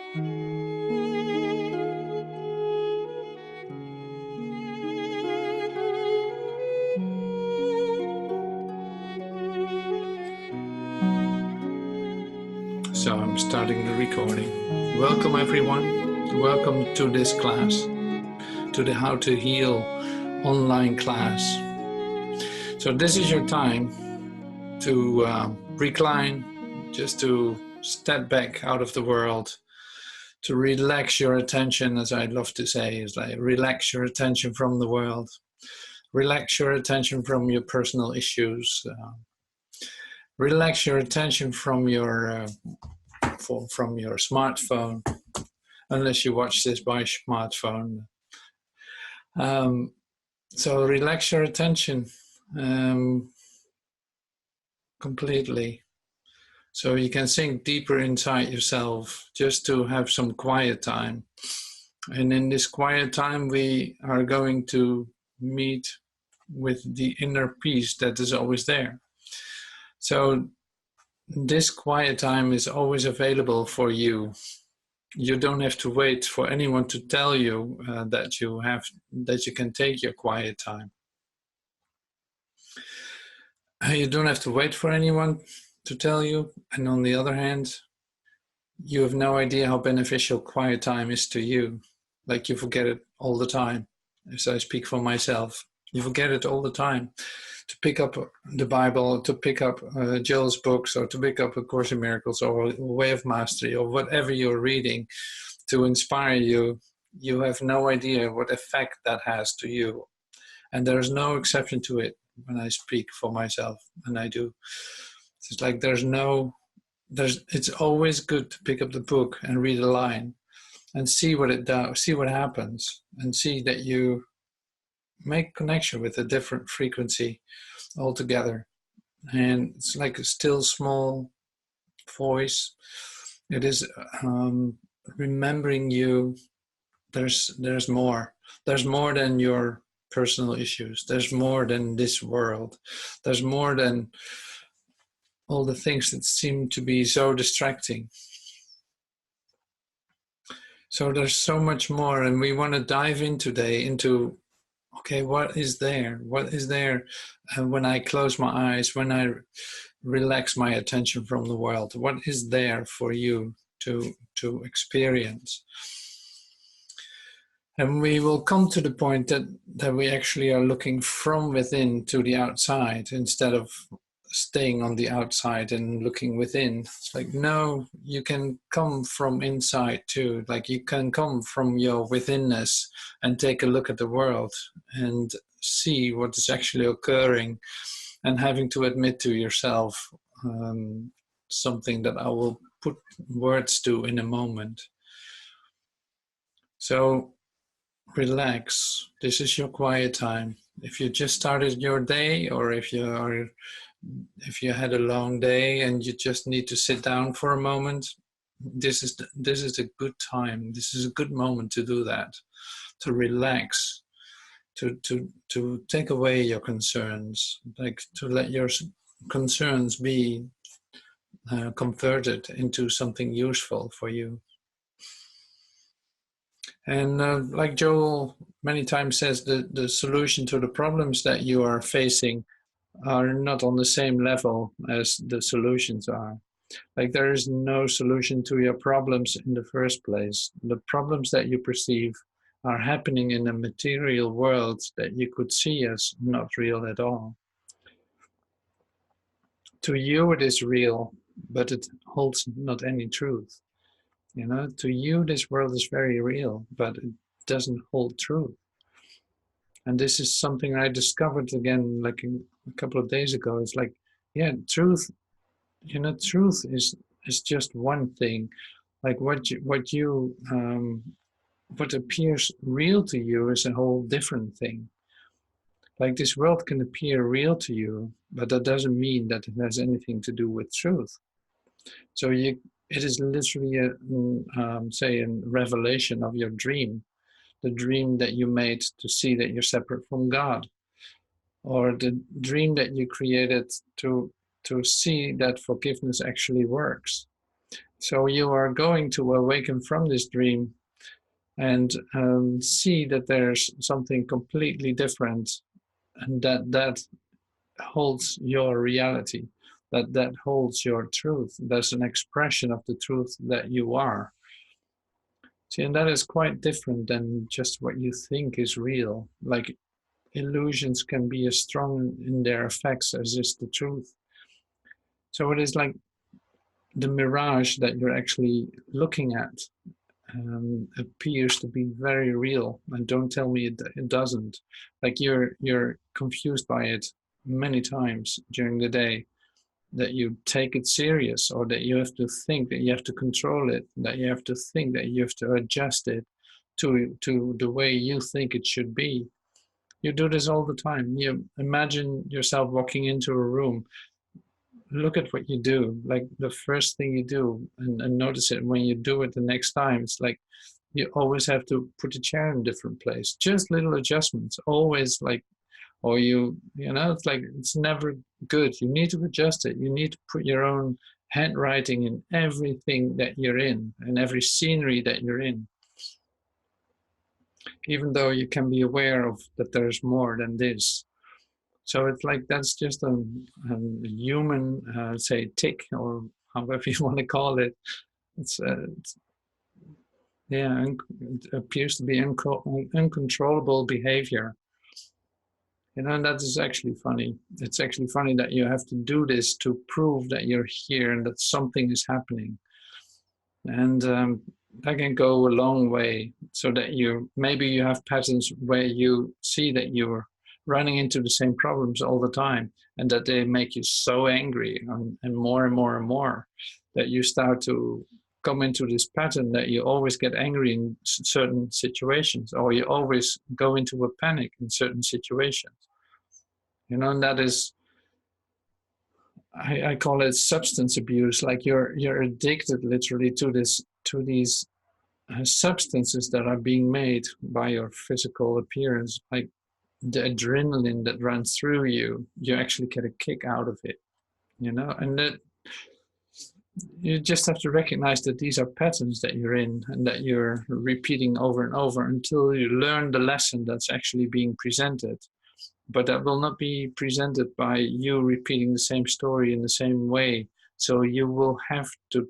So I'm starting the recording. Welcome everyone. Welcome to this class, to the How to Heal online class. So this is your time to recline, just to step back out of the world, to relax your attention, as I love to say, is like relax your attention from the world, relax your attention from your personal issues, relax your attention from your smartphone, unless you watch this by smartphone. So relax your attention completely, so you can sink deeper inside yourself, just to have some quiet time. And in this quiet time, we are going to meet with the inner peace that is always there. So this quiet time is always available for you. You don't have to wait for anyone to tell you that you can take your quiet time. You don't have to wait for anyone to tell you, and on the other hand, you have no idea how beneficial quiet time is to you. Like, you forget it all the time. As I speak for myself, you forget it all the time. To pick up the Bible, to pick up Jill's books, or to pick up A Course in Miracles, or A Way of Mastery, or whatever you're reading to inspire you, you have no idea what effect that has to you. And there's no exception to it when I speak for myself, and I do. It's like it's always good to pick up the book and read a line and see what it does, see what happens, and see that you make connection with a different frequency altogether. And it's like a still small voice. It is remembering you. There's more. There's more than your personal issues. There's more than this world. There's more than all the things that seem to be so distracting. So there's so much more, and we want to dive in today into, okay, what is there? What is there when I close my eyes, when I relax my attention from the world? What is there for you to experience? And we will come to the point that we actually are looking from within to the outside, instead of staying on the outside and looking within. It's like, no, you can come from inside too. Like, you can come from your withinness and take a look at the world and see what is actually occurring, and having to admit to yourself something that I will put words to in a moment. So relax. This is your quiet time. If you just started your day, or if you had a long day and you just need to sit down for a moment, this is a good time. This is a good moment to do that, to relax, to take away your concerns, like to let your concerns be converted into something useful for you. And like Joel many times says, the solution to the problems that you are facing are not on the same level as the solutions are. Like, there is no solution to your problems in the first place. The problems that you perceive are happening in a material world that you could see as not real at all. To you it is real, but it holds not any truth. You know, to you this world is very real, but it doesn't hold truth. And this is something I discovered again, like a couple of days ago. It's like, yeah, truth, truth is just one thing. Like, what appears real to you is a whole different thing. Like, this world can appear real to you, but that doesn't mean that it has anything to do with truth. So it is literally say, a revelation of your dream. The dream that you made to see that you're separate from God, or the dream that you created to see that forgiveness actually works. So you are going to awaken from this dream and see that there's something completely different, and that holds your reality, that holds your truth. That's an expression of the truth that you are. See, and that is quite different than just what you think is real. Like, illusions can be as strong in their effects as is the truth. So it is like the mirage that you're actually looking at appears to be very real, and don't tell me it doesn't. Like, you're confused by it many times during the day, that you take it serious, or that you have to think that you have to control it, that you have to think that you have to adjust it to the way you think it should be. You do this all the time. You imagine yourself walking into a room. Look at what you do. Like, the first thing you do, and notice it when you do it the next time. It's like you always have to put a chair in a different place. Just little adjustments. Always, like, or it's like, it's never good. You need to adjust it. You need to put your own handwriting in everything that you're in, and every scenery that you're in. Even though you can be aware of that there's more than this. So it's like, that's just a human, say, tick, or however you want to call it. Yeah, it appears to be uncontrollable behavior. And that is actually funny. It's actually funny that you have to do this to prove that you're here and that something is happening. And that can go a long way, so that maybe you have patterns where you see that you're running into the same problems all the time, and that they make you so angry, and more and more and more, that you start to come into this pattern that you always get angry in certain situations, or you always go into a panic in certain situations. And that is, I call it substance abuse. Like, you're addicted literally to these substances that are being made by your physical appearance. Like, the adrenaline that runs through you actually get a kick out of it, and that you just have to recognize that these are patterns that you're in, and that you're repeating over and over until you learn the lesson that's actually being presented. But that will not be presented by you repeating the same story in the same way. So you will have to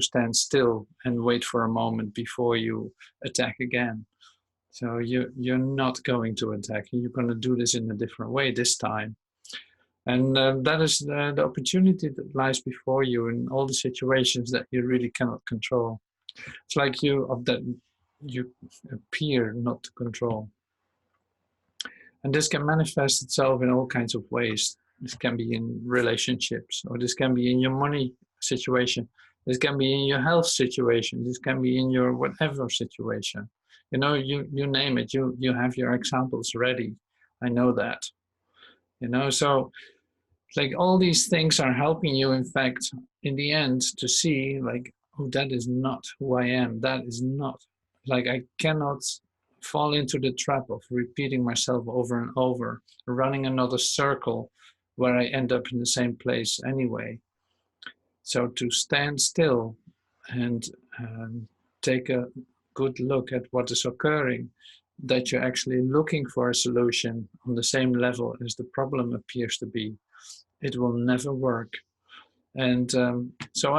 stand still and wait for a moment before you attack again. So you're not going to attack. You're going to do this in a different way this time. And that is the opportunity that lies before you in all the situations that you really cannot control. It's like you appear not to control. And this can manifest itself in all kinds of ways. This can be in relationships, or this can be in your money situation. This can be in your health situation. This can be in your whatever situation. You name it. You have your examples ready. I know that. So, like, all these things are helping you, in fact, in the end, to see, like, oh, that is not who I am. That is not, like, I cannot fall into the trap of repeating myself over and over, running another circle where I end up in the same place anyway. So to stand still and take a good look at what is occurring, that you're actually looking for a solution on the same level as the problem appears to be, it will never work. And so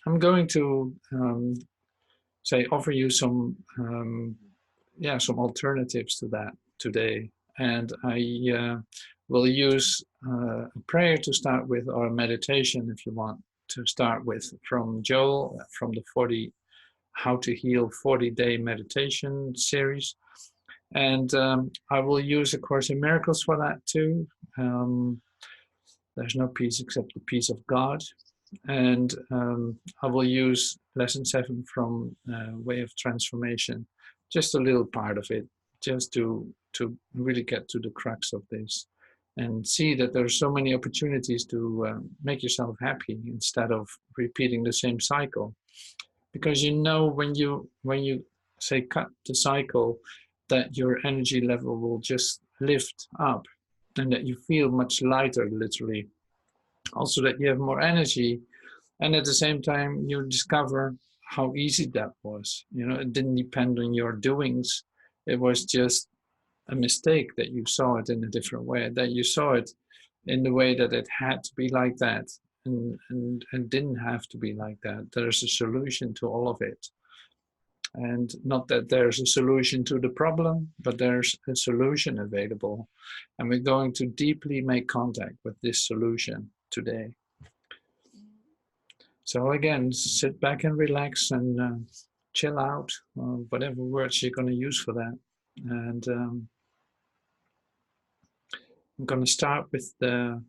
I'm going to offer you some alternatives to that today. And I will use a prayer to start with, or a meditation if you want to start with, from Joel, from the How to Heal 40-Day Meditation series. And I will use A Course in Miracles for that too. There's no peace except the peace of God. And I will use lesson 7 from Way of Transformation, just a little part of it, just to really get to the crux of this, and see that there's so many opportunities to make yourself happy instead of repeating the same cycle. Because when you say cut the cycle, that your energy level will just lift up, and that you feel much lighter, literally. Also, that you have more energy, And at the same time, you discover how easy that was. You know, it didn't depend on your doings. It was just a mistake that you saw it in a different way, that you saw it in the way that it had to be like that, and didn't have to be like that. There's a solution to all of it. And not that there's a solution to the problem, but there's a solution available. And we're going to deeply make contact with this solution today. So again, sit back and relax and chill out, whatever words you're going to use for that. And I'm going to start with the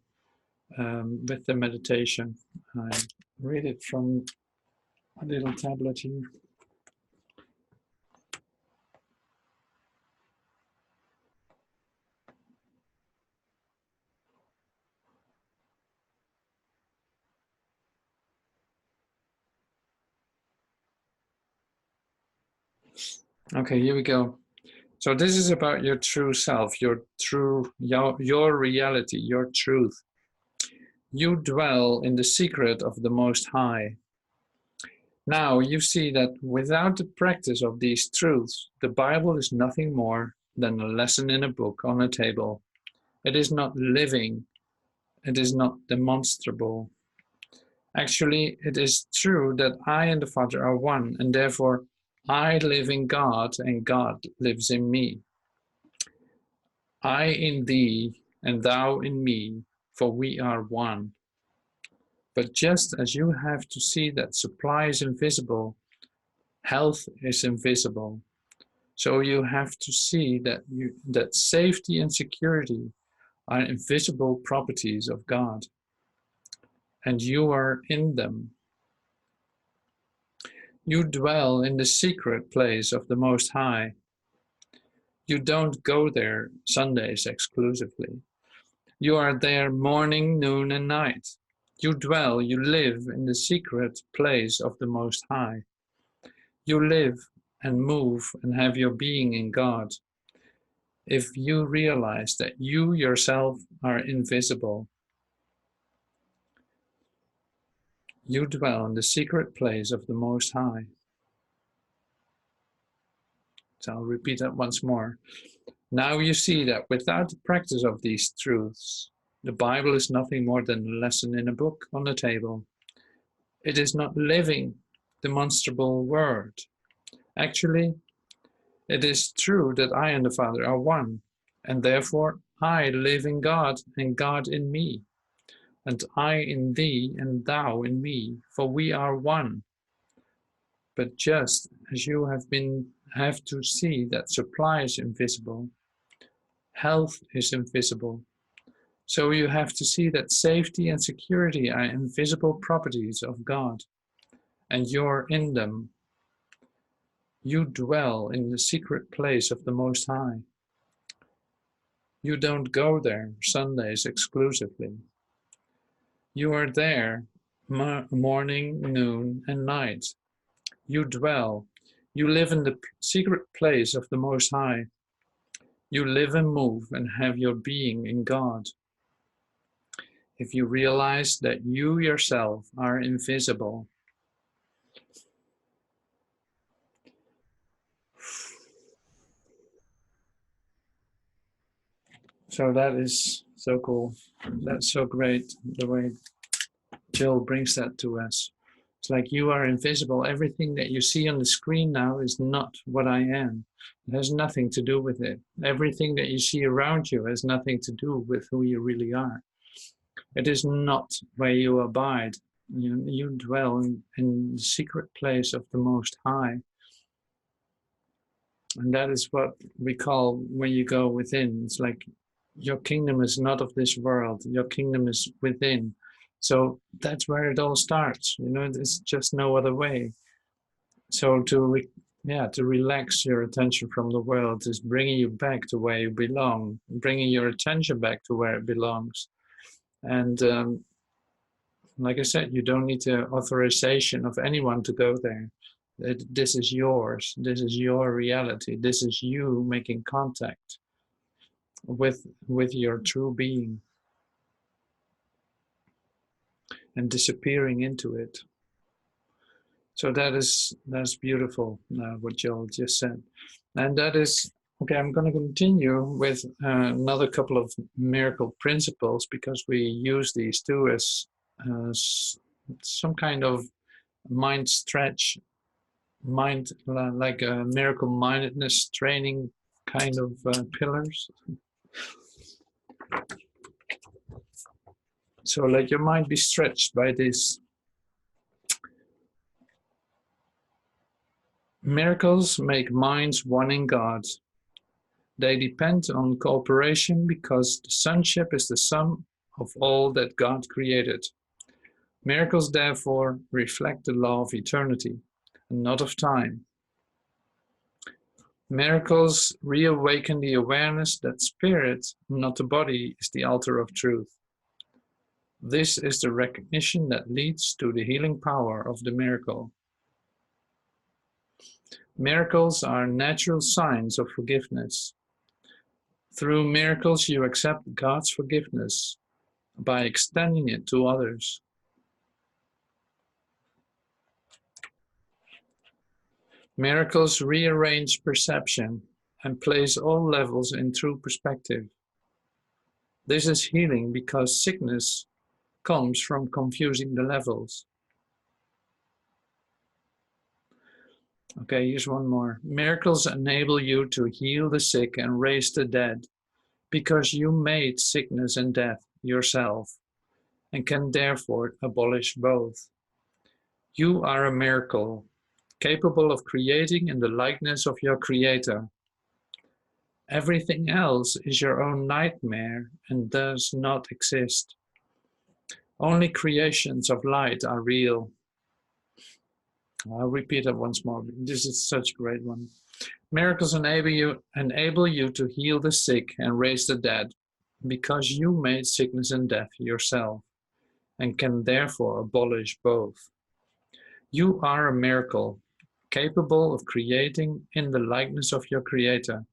meditation. I read it from a little tablet here. Okay, here we go. So this is about your true self, your reality, your truth. You dwell in the secret of the Most High. Now you see that without the practice of these truths, the Bible is nothing more than a lesson in a book on a table. It is not living. It is not demonstrable. Actually, it is true that I and the Father are one, and therefore I live in God and God lives in me. I in thee and thou in me, for we are one. But just as you have to see that supply is invisible, health is invisible, so you have to see that safety and security are invisible properties of God, and you are in them. You dwell in the secret place of the Most High. You don't go there Sundays exclusively. You are there morning, noon, and night. You dwell, you live in the secret place of the Most High. You live and move and have your being in God. If you realize that you yourself are invisible, you dwell in the secret place of the Most High. So I'll repeat that once more. Now you see that without the practice of these truths, the Bible is nothing more than a lesson in a book on the table. It is not living, demonstrable word. Actually, it is true that I and the Father are one, and therefore I live in God and God in me, and I in thee and thou in me, for we are one. But just as you have to see that supply is invisible, health is invisible, so you have to see that safety and security are invisible properties of God, and you're in them. You dwell in the secret place of the Most High. You don't go there Sundays exclusively. You are there morning, noon, and night. You dwell. You live in the secret place of the Most High. You live and move and have your being in God. If you realize that you yourself are invisible, so that is so cool. That's so great, the way Jill brings that to us. It's like you are invisible. Everything that you see on the screen now is not what I am. It has nothing to do with it. Everything that you see around you has nothing to do with who you really are. It is not where you abide. You dwell in the secret place of the Most High. And that is what we call when you go within. It's like your kingdom is not of this world. Your kingdom is within. So that's where it all starts. You know, there's just no other way. So to relax your attention from the world is bringing you back to where you belong, bringing your attention back to where it belongs. And like I said, you don't need the authorization of anyone to go there. This is yours. This is your reality. This is you making contact with your true being. and disappearing into it. So that's beautiful, what Joel just said. And that is, okay, I'm going to continue with another couple of miracle principles, because we use these too as some kind of mind stretch, like a miracle mindedness training kind of pillars. So let your mind be stretched by this. Miracles make minds one in God. They depend on cooperation because the sonship is the sum of all that God created. Miracles, therefore, reflect the law of eternity and not of time. Miracles reawaken the awareness that spirit, not the body, is the altar of truth. This is the recognition that leads to the healing power of the miracle. Miracles are natural signs of forgiveness. Through miracles, you accept God's forgiveness by extending it to others. Miracles rearrange perception and place all levels in true perspective. This is healing because sickness comes from confusing the levels. Okay, here's one more. Miracles enable you to heal the sick and raise the dead because you made sickness and death yourself and can therefore abolish both. You are a miracle, capable of creating in the likeness of your Creator. Everything else is your own nightmare and does not exist. Only creations of light are real. I'll repeat it once more. This is such a great one. Miracles enable you to heal the sick and raise the dead because you made sickness and death yourself and can therefore abolish both. You are a miracle, capable of creating in the likeness of your Creator.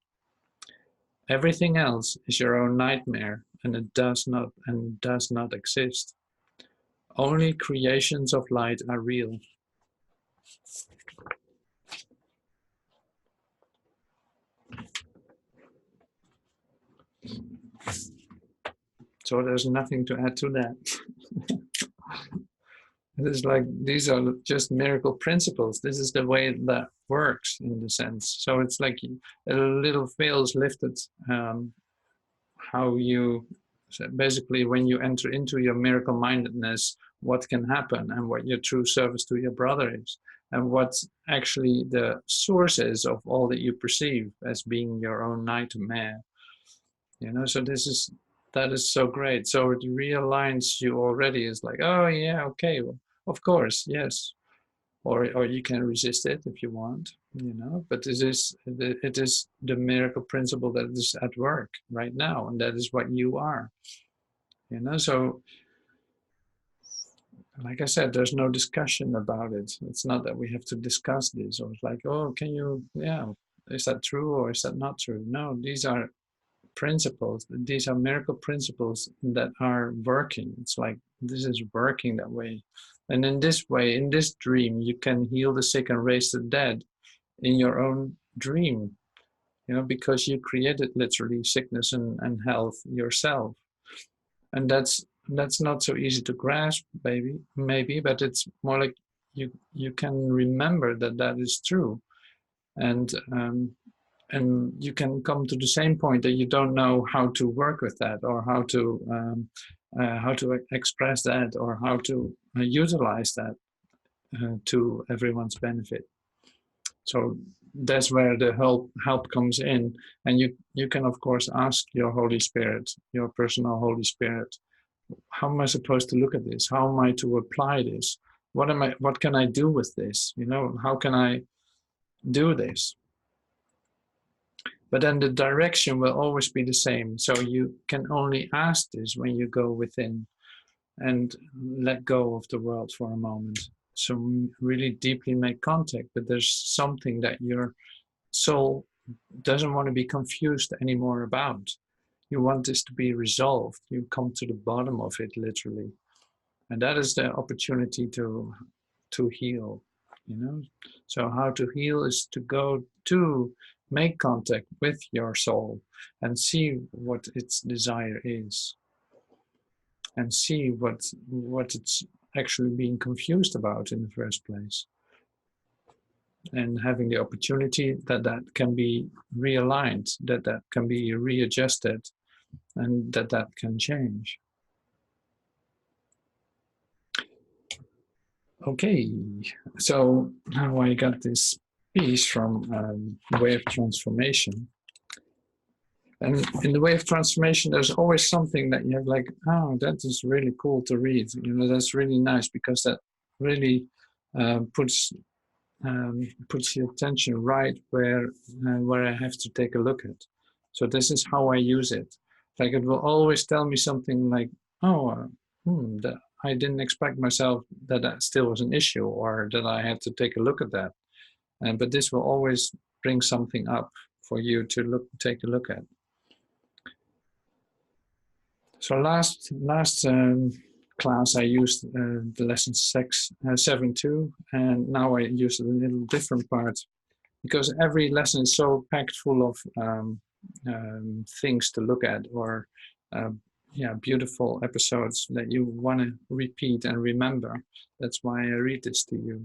Everything else is your own nightmare and it does not exist. Only creations of light are real. So there's nothing to add to that. It is like these are just miracle principles. This is the way that works in the sense. So it's like a little veil is lifted. How you, so basically when you enter into your miracle mindedness, what can happen and what your true service to your brother is, and what's actually the source is of all that you perceive as being your own nightmare. You know, so that is so great. So it realigns you already. It's like, oh yeah, okay, well, of course, yes. Or you can resist it if you want, you know, but it is the miracle principle that is at work right now, and that is what you are, you know. So like I said, there's no discussion about it. It's not that we have to discuss this, or it's like, oh, can you, yeah, is that true or is that not true? No, these are principles. These are miracle principles that are working. It's like this is working that way. And in this way, in this dream, you can heal the sick and raise the dead in your own dream, you know, because you created literally sickness and health yourself. And that's not so easy to grasp, maybe, but it's more like you can remember that is true. And you can come to the same point that you don't know how to work with that, or how to express that, or how to utilize that to everyone's benefit. So that's where the help comes in, and you can of course ask your Holy Spirit, your personal Holy Spirit, how am I supposed to look at this? How am I to apply this? What can I do with this? You know, how can I do this? But then the direction will always be the same. So you can only ask this when you go within and let go of the world for a moment. So really deeply make contact, but there's something that your soul doesn't want to be confused anymore about. You want this to be resolved. You come to the bottom of it, literally. And that is the opportunity to heal, you know. So how to heal is to go to make contact with your soul and see what its desire is, and see what it's actually being confused about in the first place, and having the opportunity that that can be realigned, that that can be readjusted, and that that can change. Okay, so now I got this piece from Way of Transformation. And in the Way of Transformation, there's always something that you have like, oh, that is really cool to read. You know, that's really nice, because that really puts your attention right where I have to take a look at. So this is how I use it. Like, it will always tell me something like, oh, that I didn't expect myself that that still was an issue, or that I had to take a look at that. But this will always bring something up for you to take a look at. So last class I used the lesson 7.2, and now I use a little different part, because every lesson is so packed full of things to look at, or beautiful episodes that you want to repeat and remember. That's why I read this to you.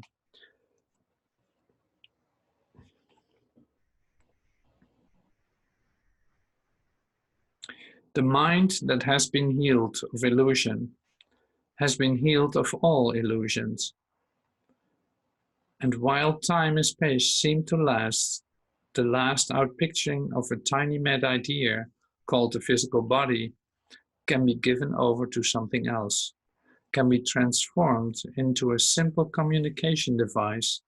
The mind that has been healed of illusion has been healed of all illusions. And while time and space seem to last, the last outpicturing of a tiny mad idea called the physical body can be given over to something else, can be transformed into a simple communication device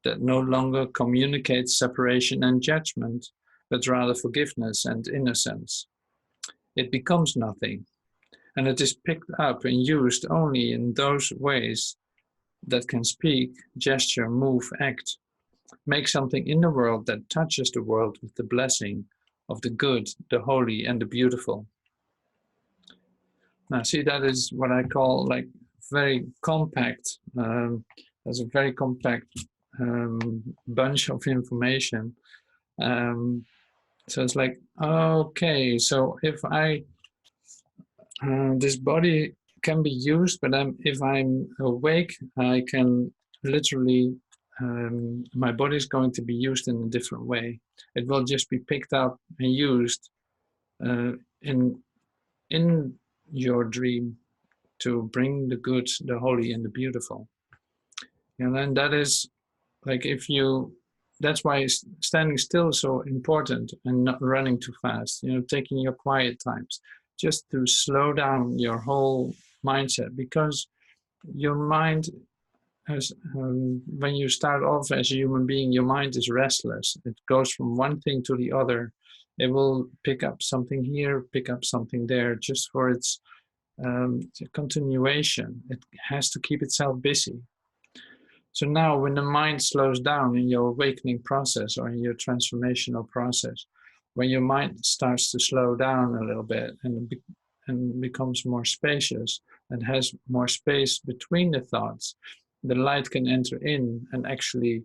that no longer communicates separation and judgment, but rather forgiveness and innocence. It becomes nothing, and it is picked up and used only in those ways that can speak, gesture, move, act, make something in the world that touches the world with the blessing of the good, the holy, and the beautiful. Now, see, that is what I call like very compact. There's a very compact bunch of information. So it's like, okay, so if this body can be used, but if I'm awake, I can literally, my body is going to be used in a different way. It will just be picked up and used in your dream to bring the good, the holy, and the beautiful. And then that is like, that's why standing still is so important, and not running too fast, taking your quiet times, just to slow down your whole mindset, because your mind has, when you start off as a human being, your mind is restless. It goes from one thing to the other. It will pick up something here, pick up something there, just for its continuation. It has to keep itself busy. So now when the mind slows down in your awakening process, or in your transformational process, when your mind starts to slow down a little bit and becomes more spacious and has more space between the thoughts, the light can enter in, and actually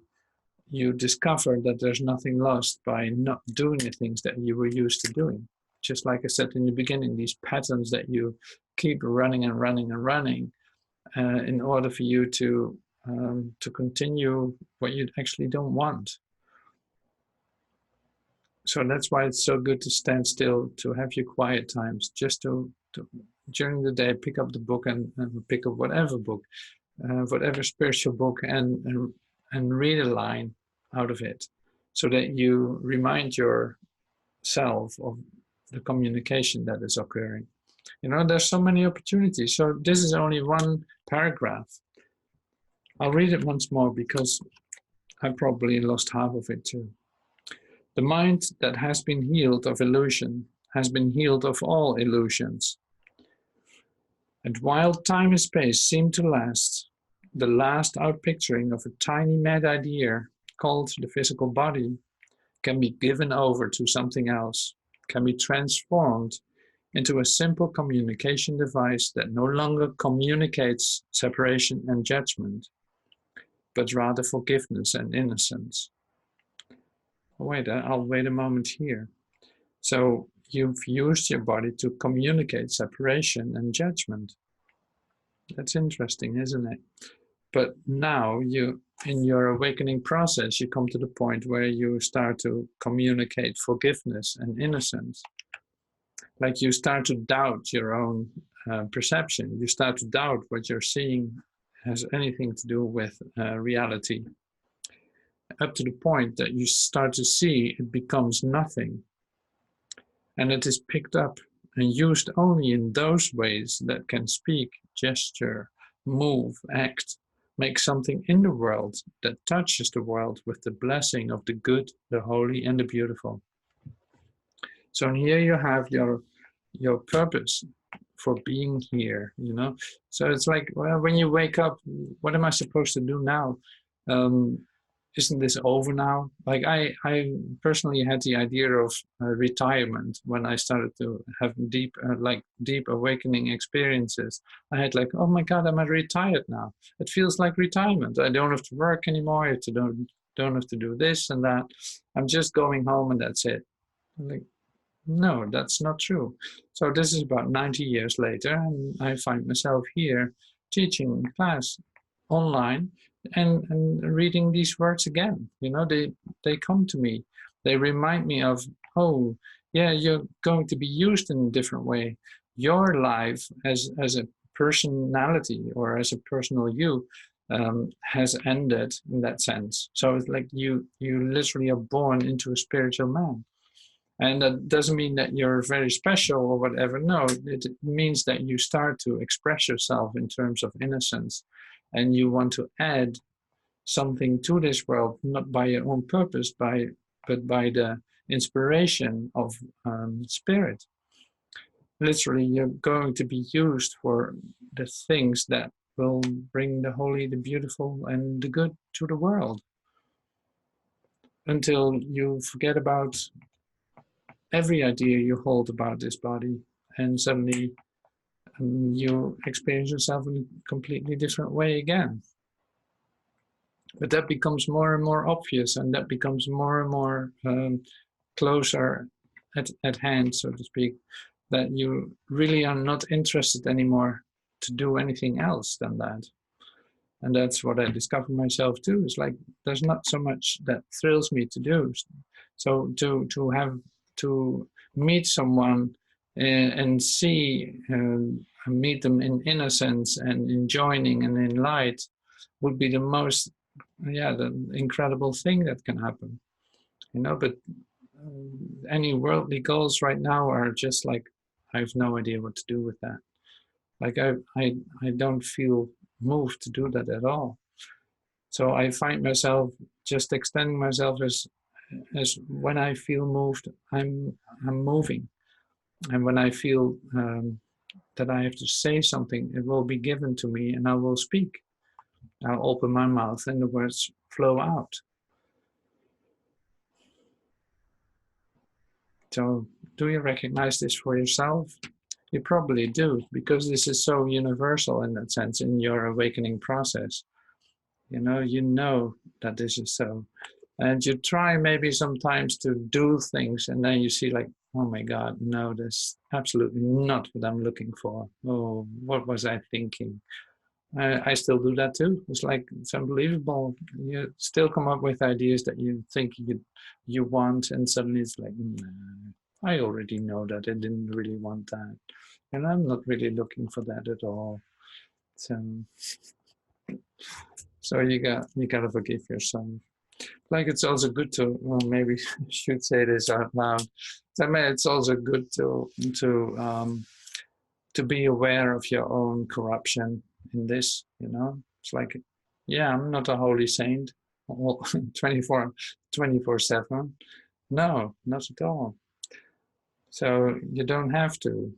you discover that there's nothing lost by not doing the things that you were used to doing. Just like I said in the beginning, these patterns that you keep running and running and running in order for you to continue what you actually don't want. So that's why it's so good to stand still, to have your quiet times, just to during the day pick up the book and pick up whatever book, whatever spiritual book, and read a line out of it, so that you remind yourself of the communication that is occurring. There's so many opportunities. So this is only one paragraph. I'll read it once more, because I probably lost half of it too. The mind that has been healed of illusion has been healed of all illusions. And while time and space seem to last, the last outpicturing of a tiny mad idea called the physical body can be given over to something else, can be transformed into a simple communication device that no longer communicates separation and judgment, but rather forgiveness and innocence. Wait, I'll wait a moment here. So you've used your body to communicate separation and judgment. That's interesting, isn't it? But now in your awakening process, you come to the point where you start to communicate forgiveness and innocence. Like you start to doubt your own perception. You start to doubt what you're seeing has anything to do with reality. Up to the point that you start to see it becomes nothing. And it is picked up and used only in those ways that can speak, gesture, move, act, make something in the world that touches the world with the blessing of the good, the holy, and the beautiful. So here you have your purpose for being here, you know. So it's like, well, when you wake up, what am I supposed to do now? Isn't this over now? Like I personally had the idea of retirement when I started to have deep awakening experiences. I had like, oh my God, I'm retired now. It feels like retirement. I don't have to work anymore. I don't have to do this and that. I'm just going home and that's it. Like, no, that's not true. So this is about 90 years later, and I find myself here teaching class online and reading these words again. You know, they come to me. They remind me of, oh, yeah, you're going to be used in a different way. Your life as a personality or as a personal you has ended in that sense. So it's like you literally are born into a spiritual man. And that doesn't mean that you're very special or whatever. No, it means that you start to express yourself in terms of innocence. And you want to add something to this world, not by your own purpose, but by the inspiration of spirit. Literally, you're going to be used for the things that will bring the holy, the beautiful, and the good to the world. Until you forget about every idea you hold about this body, and suddenly you experience yourself in a completely different way again. But that becomes more and more obvious, and that becomes more and more closer at hand, so to speak, that you really are not interested anymore to do anything else than that. And that's what I discovered myself too. It's like there's not so much that thrills me to do. So to meet someone and see meet them in innocence and in joining and in light would be the most the incredible thing that can happen, you know. But any worldly goals right now are just like, I have no idea what to do with that. Like I don't feel moved to do that at all. So I find myself just extending myself as when I feel moved, I'm moving. And when I feel that I have to say something, it will be given to me and I will speak. I'll open my mouth and the words flow out. So do you recognize this for yourself? You probably do, because this is so universal in that sense in your awakening process. You know that this is so. And you try maybe sometimes to do things and then you see like, oh my God, no, that's absolutely not what I'm looking for. Oh, what was I thinking? I still do that too. It's like, it's unbelievable. You still come up with ideas that you think you want, and suddenly it's like, nah, I already know that I didn't really want that. And I'm not really looking for that at all. So you gotta forgive yourself. Like it's also good to, well, maybe I should say this out loud. I mean, it's also good to be aware of your own corruption in this, you know. It's like, yeah, I'm not a holy saint 24/7. No, not at all. So you don't have to.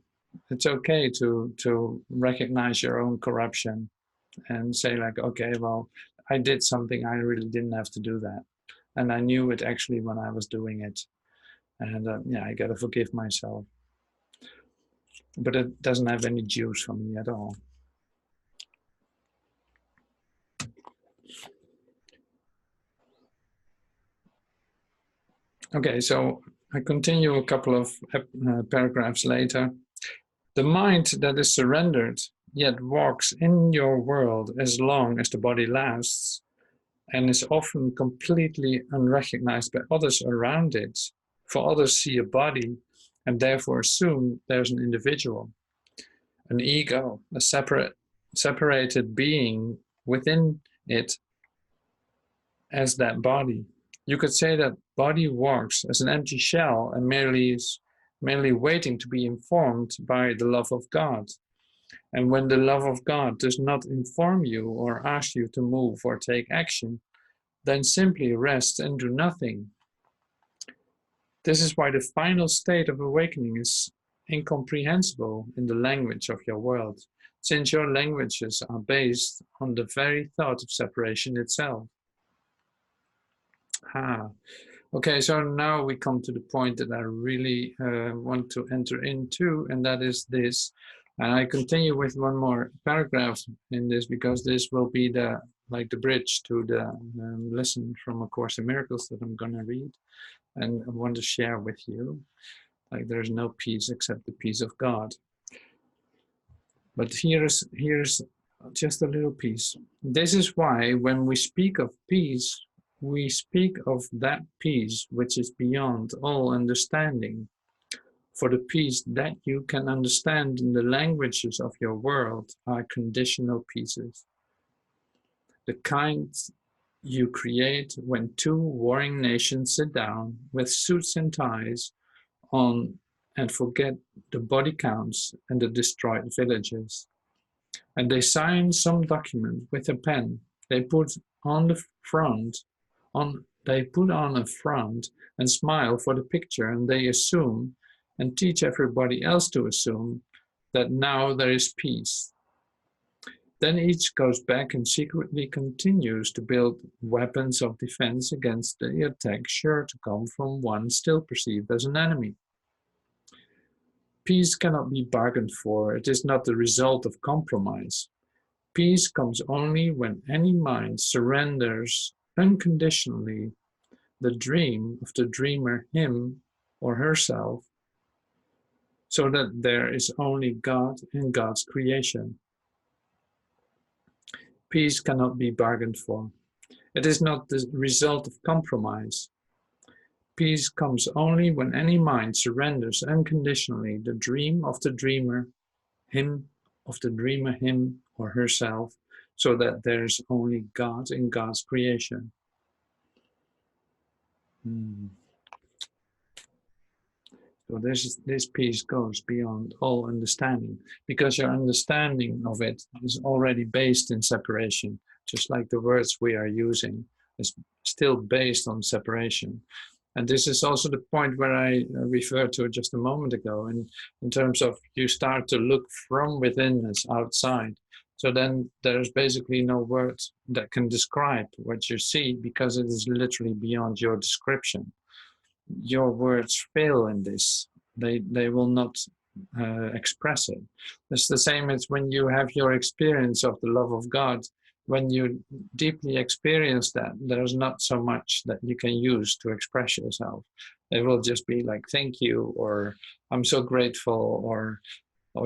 It's okay to recognize your own corruption and say like, okay, well, I did something, I really didn't have to do that. And I knew it actually when I was doing it. And I got to forgive myself. but it doesn't have any juice for me at all. Okay, so I continue a couple of paragraphs later. The mind that is surrendered, yet walks in your world as long as the body lasts, and is often completely unrecognized by others around it, for others see a body and therefore assume there's an individual, an ego, a separated being within it as that body. You could say that body walks as an empty shell and merely waiting to be informed by the love of God. And when the love of God does not inform you or ask you to move or take action, then simply rest and do nothing. This is why the final state of awakening is incomprehensible in the language of your world, since your languages are based on the very thought of separation itself. Okay, so now we come to the point that I really want to enter into, and that is this. And I continue with one more paragraph in this, because this will be the bridge to the lesson from A Course in Miracles that I'm going to read and I want to share with you. Like, there's no peace except the peace of God. But here's just a little piece. This is why when we speak of peace, we speak of that peace which is beyond all understanding. For the peace that you can understand in the languages of your world are conditional pieces. The kind you create when two warring nations sit down with suits and ties on and forget the body counts and the destroyed villages. And they sign some document with a pen. They put on a front and smile for the picture, and they assume and teach everybody else to assume that now there is peace. Then each goes back and secretly continues to build weapons of defense against the attack sure to come from one still perceived as an enemy. Peace cannot be bargained for. It is not the result of compromise. Peace comes only when any mind surrenders unconditionally the dream of the dreamer, him or herself, so that there is only God and God's creation. Peace cannot be bargained for. It is not the result of compromise. Peace comes only when any mind surrenders unconditionally the dream of the dreamer, him or herself, so that there is only God in God's creation. So this peace goes beyond all understanding, because your understanding of it is already based in separation, just like the words we are using is still based on separation. And this is also the point where I referred to just a moment ago, in terms of you start to look from within as outside. So then there's basically no words that can describe what you see, because it is literally beyond your description. Your words fail in this. They will not express it. It's the same as when you have your experience of the love of God. When you deeply experience that, there's not so much that you can use to express yourself. It will just be like, thank you, or I'm so grateful, or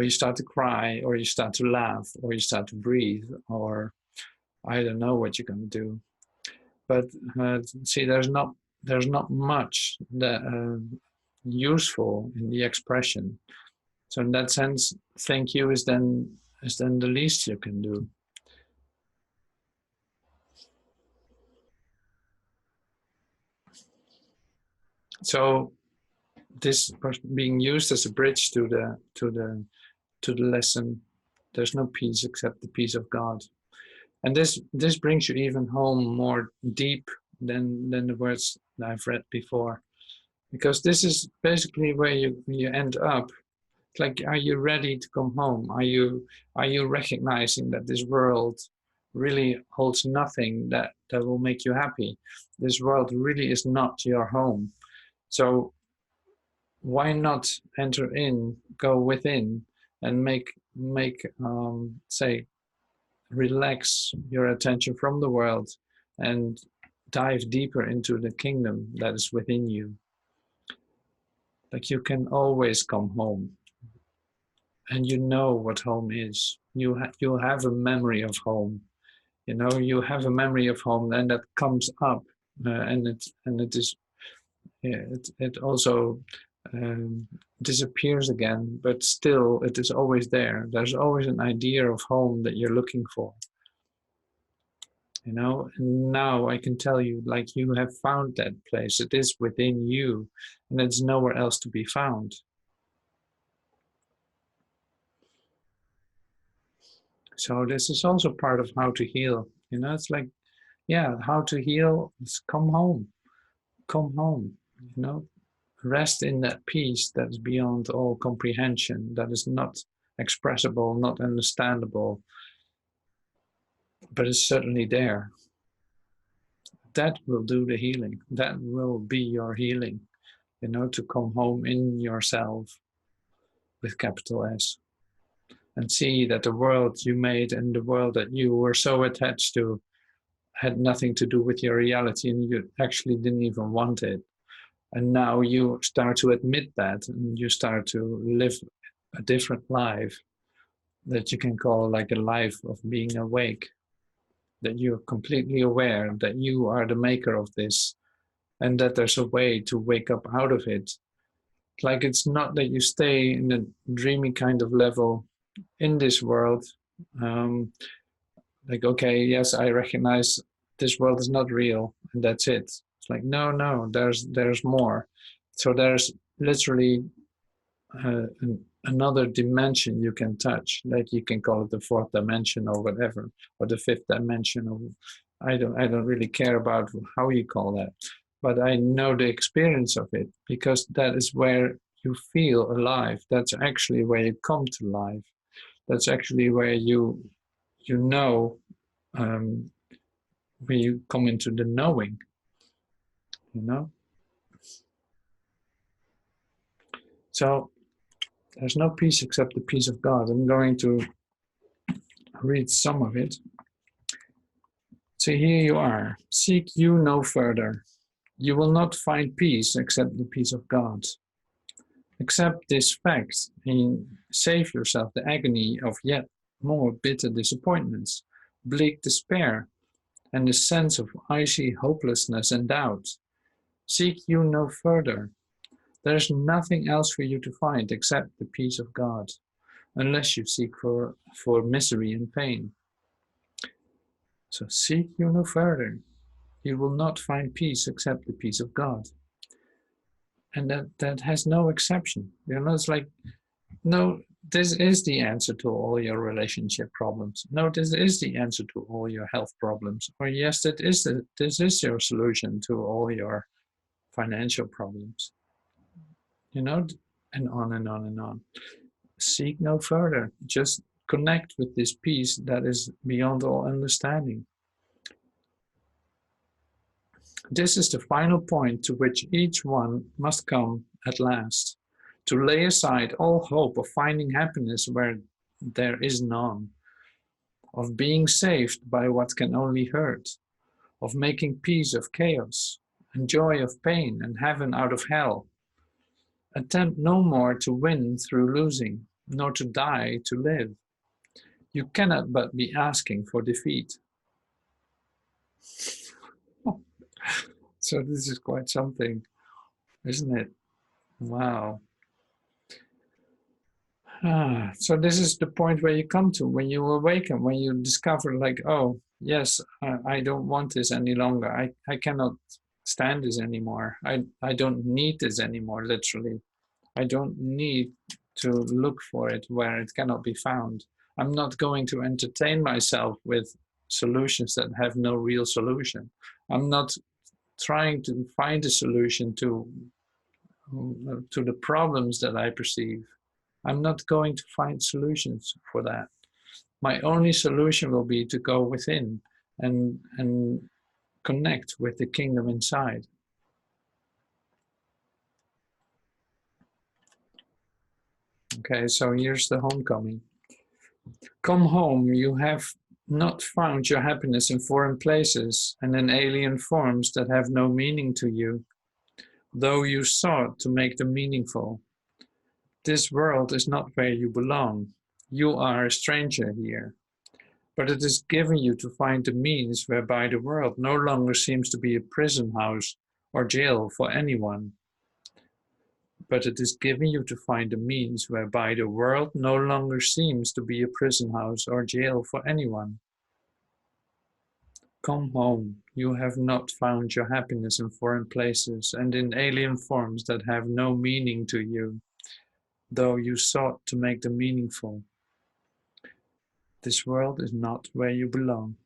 you start to cry, or you start to laugh, or you start to breathe, or I don't know what you're going to do. But see, there's not much that useful in the expression. So in that sense, thank you is then the least you can do. So this was being used as a bridge to the lesson. There's no peace except the peace of God, and this brings you even home more deep than the words that I've read before, because this is basically where you end up. It's like, are you ready to come home? Are you recognizing that this world really holds nothing that will make you happy? This world really is not your home. So why not enter in, go within, and say, relax your attention from the world and dive deeper into the kingdom that is within you. Like, you can always come home, and you know what home is. You'll have a memory of home. You have a memory of home, and that comes up, and it is, yeah, it also disappears again, but still it is always there. There's always an idea of home that you're looking for. And now I can tell you, like, you have found that place. It is within you, and it's nowhere else to be found. So this is also part of how to heal. It's like, yeah, how to heal is come home. Come home, rest in that peace that is beyond all comprehension, that is not expressible, not understandable, but is certainly there. That will do the healing. That will be your healing, to come home in yourself with capital S, and see that the world you made and the world that you were so attached to had nothing to do with your reality, and you actually didn't even want it. And now you start to admit that, and you start to live a different life that you can call like a life of being awake, that you're completely aware that you are the maker of this, and that there's a way to wake up out of it. Like, it's not that you stay in a dreamy kind of level in this world. Like, okay, yes, I recognize this world is not real, and that's it. It's like, no, there's more. So there's literally another dimension you can touch. Like, you can call it the fourth dimension or whatever, or the fifth dimension. Or I don't really care about how you call that, but I know the experience of it, because that is where you feel alive. That's actually where you come to life. That's actually where you know, where you come into the knowing, So there's no peace except the peace of God. I'm going to read some of it. So here you are. Seek you no further. You will not find peace except the peace of God. Accept this fact and save yourself the agony of yet more bitter disappointments, bleak despair, and the sense of icy hopelessness and doubt. Seek you no further. There is nothing else for you to find except the peace of God, unless you seek for misery and pain. So seek you no further. You will not find peace except the peace of God. And that has no exception. It's like, no, this is the answer to all your relationship problems. No, this is the answer to all your health problems. Or yes, this is your solution to all your financial problems. And on and on and on. Seek no further. Just connect with this peace that is beyond all understanding. This is the final point to which each one must come at last, to lay aside all hope of finding happiness where there is none, of being saved by what can only hurt, of making peace of chaos, and joy of pain, and heaven out of hell. Attempt no more to win through losing, nor to die to live. You cannot but be asking for defeat. So this is quite something, isn't it? Wow. So this is the point where you come to, when you awaken, when you discover, like, oh, yes, I don't want this any longer. I cannot stand this anymore. I don't need this anymore, literally. I don't need to look for it where it cannot be found. I'm not going to entertain myself with solutions that have no real solution. I'm not trying to find a solution to the problems that I perceive. I'm not going to find solutions for that. My only solution will be to go within and connect with the kingdom inside. Okay, so here's the homecoming. Come home, you have not found your happiness in foreign places and in alien forms that have no meaning to you, though you sought to make them meaningful. This world is not where you belong. You are a stranger here. But it is given you to find the means whereby the world no longer seems to be a prison house or jail for anyone. But it is given you to find the means whereby the world no longer seems to be a prison house or jail for anyone. Come home, you have not found your happiness in foreign places and in alien forms that have no meaning to you, though you sought to make them meaningful. This world is not where you belong.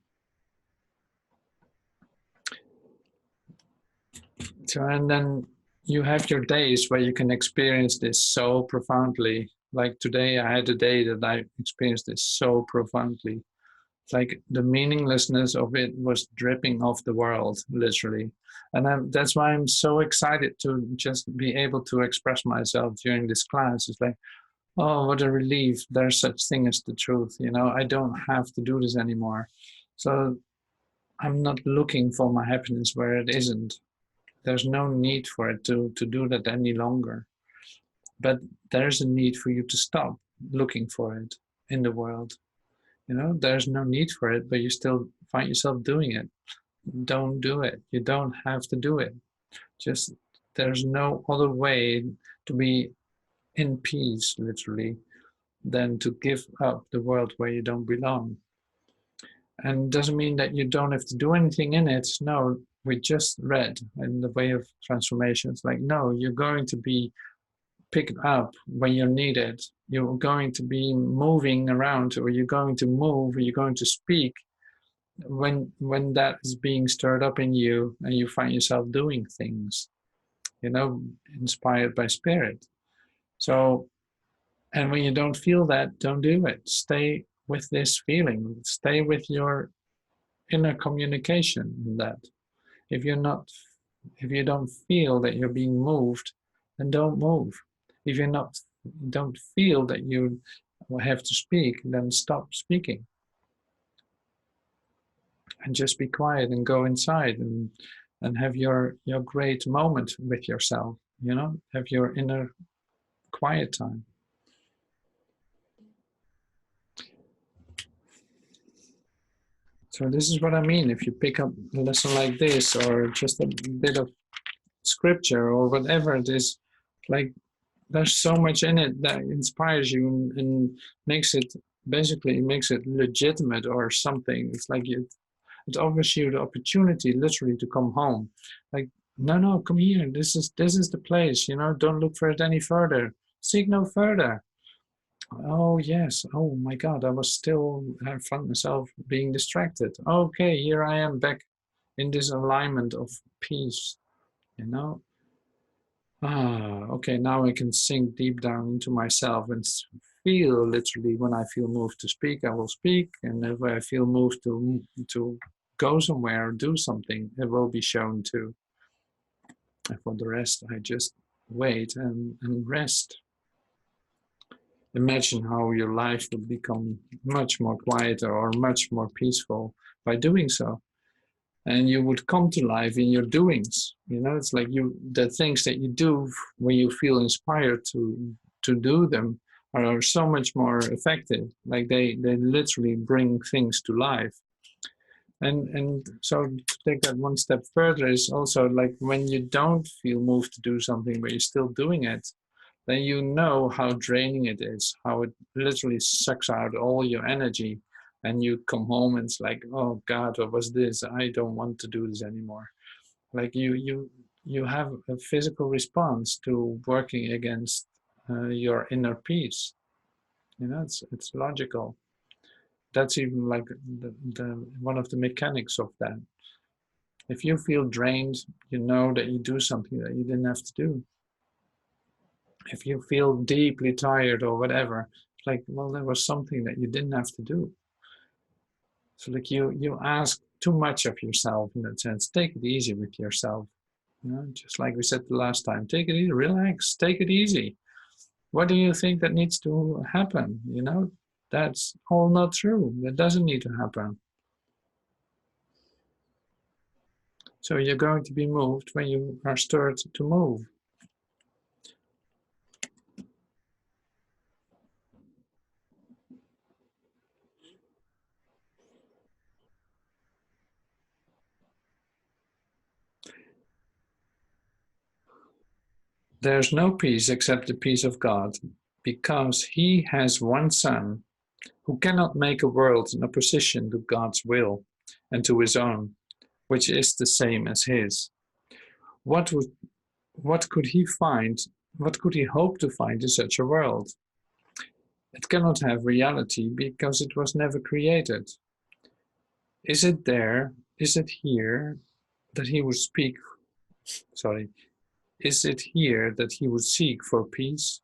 So, and then you have your days where you can experience this so profoundly. Like today, I had a day that I experienced this so profoundly. Like the meaninglessness of it was dripping off the world, literally. And that's why I'm so excited to just be able to express myself during this class. It's like, oh, what a relief. There's such thing as the truth. You know, I don't have to do this anymore. So I'm not looking for my happiness where it isn't. There's no need for it to do that any longer. But there's a need for you to stop looking for it in the world. You know, there's no need for it, but you still find yourself doing it. Don't do it. You don't have to do it. Just there's no other way to be in peace, literally, than to give up the world where you don't belong. And it doesn't mean that you don't have to do anything in it. No, we just read in the way of transformations, like, no, you're going to be picked up when you're needed. You're going to be moving around, or you're going to move, or you're going to speak when that is being stirred up in you and you find yourself doing things, you know, inspired by spirit. So, and when you don't feel that, don't do it. Stay with this feeling. Stay with your inner communication in that. If you don't feel that you're being moved, then don't move. If don't feel that you have to speak, then stop speaking. And just be quiet and go inside and have your great moment with yourself, you know, have your inner quiet time. So this is what I mean. If you pick up a lesson like this, or just a bit of scripture or whatever it is, like there's so much in it that inspires you and makes it legitimate or something. It's like it offers you the opportunity literally to come home. Like, no, come here. This is the place, you know, don't look for it any further. Seek no further. Oh yes, oh my God, I found myself being distracted. Okay, here I am back in this alignment of peace, you know. Okay, now I can sink deep down into myself and feel literally when I feel moved to speak, I will speak. And if I feel moved to go somewhere or do something, it will be shown too. And for the rest, I just wait and rest. Imagine how your life would become much more quieter or much more peaceful by doing so. And you would come to life in your doings. You know, it's like the things that you do when you feel inspired to do them are so much more effective. Like they literally bring things to life. And so to take that one step further is also like when you don't feel moved to do something but you're still doing it, then you know how draining it is, how it literally sucks out all your energy. And you come home and it's like, oh God, what was this? I don't want to do this anymore. Like you have a physical response to working against your inner peace. You know, it's logical. That's even like the one of the mechanics of that. If you feel drained, you know that you do something that you didn't have to do. If you feel deeply tired or whatever, it's like, well, there was something that you didn't have to do. So like you ask too much of yourself in that sense. Take it easy with yourself. You know, just like we said the last time, take it easy, relax, take it easy. What do you think that needs to happen? You know, that's all not true. That doesn't need to happen. So you're going to be moved when you are stirred to move. There's no peace except the peace of God, because he has one Son who cannot make a world in opposition to God's will and to his own, which is the same as his. What could he find? What could he hope to find in such a world? It cannot have reality because it was never created. Is it there? Is it here that he would speak? Sorry. Is it here that he would seek for peace?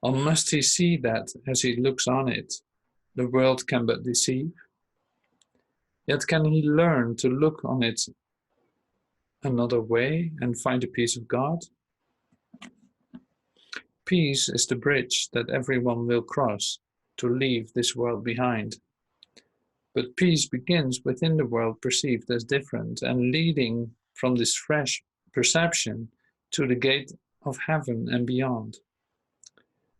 Or must he see that, as he looks on it, the world can but deceive? Yet can he learn to look on it another way and find the peace of God? Peace is the bridge that everyone will cross to leave this world behind. But peace begins within the world perceived as different and leading from this fresh perception to the gate of heaven and beyond.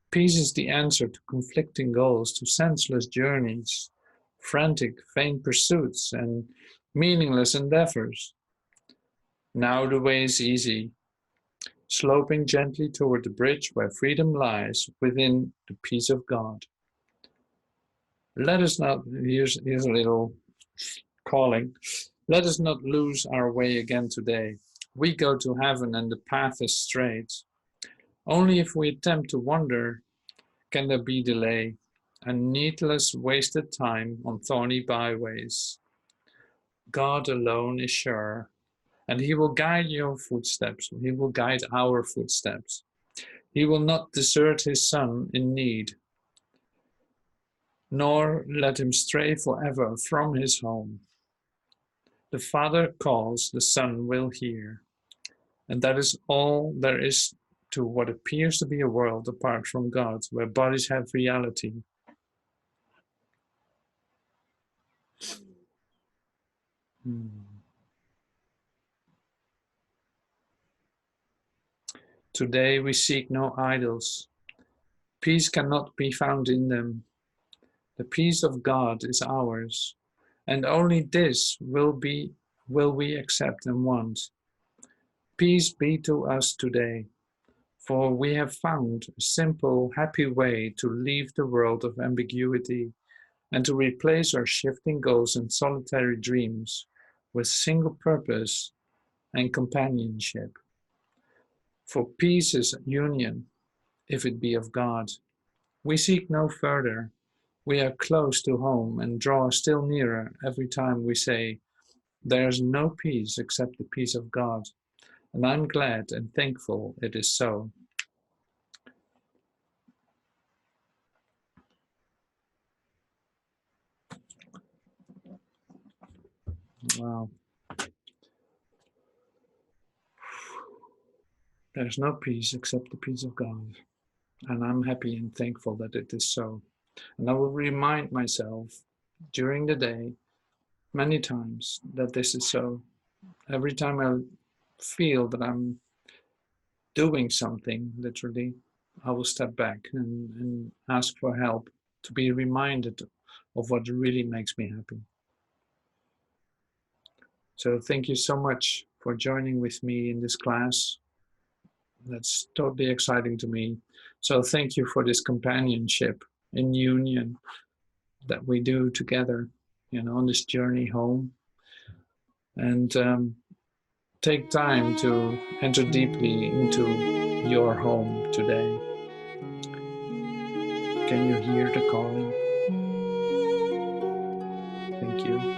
Peace is the answer to conflicting goals, to senseless journeys, frantic, vain pursuits, and meaningless endeavors. Now the way is easy, sloping gently toward the bridge where freedom lies within the peace of God. Let us not, here's a little calling, let us not lose our way again today. We go to heaven and the path is straight. Only if we attempt to wander can there be delay and needless wasted time on thorny byways. God alone is sure, and he will guide your footsteps. He will guide our footsteps. He will not desert his Son in need, nor let him stray forever from his home. The Father calls, the Son will hear, and that is all there is to what appears to be a world apart from God, where bodies have reality. Today we seek no idols. Peace cannot be found in them. The peace of God is ours, and only this will we accept and want. Peace be to us today, for we have found a simple, happy way to leave the world of ambiguity and to replace our shifting goals and solitary dreams with single purpose and companionship. For peace is union, if it be of God. We seek no further. We are close to home and draw still nearer every time we say, there is no peace except the peace of God. And I'm glad and thankful it is so. Wow. There's no peace except the peace of God. And I'm happy and thankful that it is so. And I will remind myself during the day many times that this is so. Every time I feel that I'm doing something, literally, I will step back and ask for help to be reminded of what really makes me happy. So thank you so much for joining with me in this class. That's totally exciting to me. So thank you for this companionship and union that we do together, on this journey home. And take time to enter deeply into your home today. Can you hear the calling? Thank you.